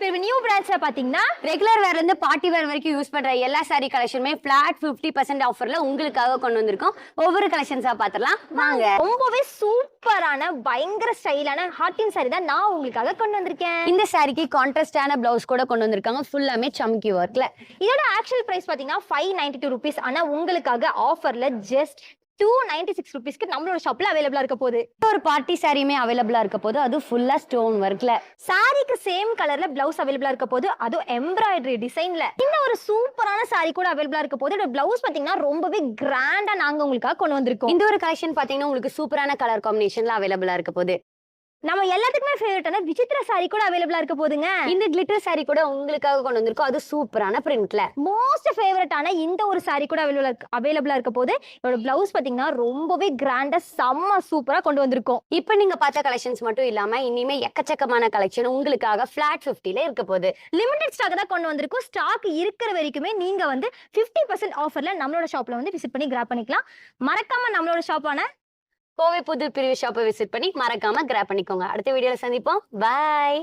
இப்போ நியூ பிரான்ச்ல பாத்தீங்கன்னா ரெகுலர் வேர்ல இருந்து பார்ட்டி வேர் வரைக்கும் யூஸ் பண்ற எல்லா சாரி கலெக்ஷனுமே ஃபிளாட் 50% ஆஃபர்ல உங்களுக்காக கொண்டு வந்திருக்கோம். ஒவ்வொரு கலெக்ஷன்ஸா பாத்துறலாம் வாங்க. ரொம்பவே சூப்பரான பயங்கர ஸ்டைலான ஹாட்டின் சாரி தான் நான் உங்களுக்காக கொண்டு வந்திருக்கேன். இந்த சாரிக்கு கான்ட்ராஸ்டான பிளவுஸ் கூட கொண்டு வந்திருக்காங்க. ஃபுல்லாமே சம்கி ஒர்க்ல. இதோட ஆக்சுவல் பிரைஸ் பாத்தீங்கன்னா 592 rupees. ஆனா உங்களுக்காக ஆஃபர்ல ஜஸ்ட் 296 rupeesக்கு நம்மளோட ஷாப்ல அவைலபிளா இருக்க போகுது. ஒரு பார்ட்டி சாரியுமே அவைலபிளா இருக்க போது, அது ஃபுல்லா ஸ்டோன் ஒர்க்ல. சாரிக்கு சேம் கலர்ல பிளவுஸ் அவைலபிளா இருக்க போது, அது எம்ப்ராய்டரி டிசைன்ல. இந்த ஒரு சூப்பரான சாரி கூட அவைலபிளா இருக்க போது, இதோட பிளவுஸ் பாத்தீங்கன்னா ரொம்பவே கிராண்டா நாங்க உங்களுக்காக கொண்டு வந்திருக்கோம். இந்த ஒரு கலெக்ஷன் பாத்தீங்கன்னா உங்களுக்கு சூப்பரான கலர் காம்பினேஷன்ல அவைலபிளா இருக்க போது. நம்ம எல்லாத்துக்குமே ஃபேவரட்டான விசித்ரா சாரி கூட அவைலபிளா இருக்க போதுங்க. இந்த கிளிட்டர் சாரி கூட உங்களுக்காக கொண்டு வந்திருக்கோம். அது சூப்பரான பிரிண்ட்ல. மோஸ்ட் ஃபேவரட்டான இந்த ஒரு சாரி கூட அவைலபிளா இருக்க போது, இதோட பிளவுஸ் பாத்தீங்கன்னா ரொம்பவே கிராண்டா செம்ம சூப்பரா கொண்டு வந்திருக்கோம். இப்போ நீங்க பார்த்த கலெக்ஷன்ஸ் மட்டும் இல்லாம இனிமே எக்கச்சக்கமான கலெக்ஷன் உங்களுக்காக ஃபிளாட் 50ல இருக்க போது. லிமிடெட் ஸ்டாக் தான் கொண்டு வந்திருக்கோம். ஸ்டாக் இருக்கிற வரைக்குமே நீங்க வந்து 50% ஆஃபர்ல நம்மளோட ஷாப்ல வந்து விசிட் பண்ணி கிராப் பண்ணிக்கலாம். மறக்காம நம்மளோட ஷாப்பான கோவை புது பிரிவு ஷாப்பை விசிட் பண்ணி மறக்காம கிராப் பண்ணிக்கோங்க. அடுத்த வீடியோல சந்திப்போம். பாய்.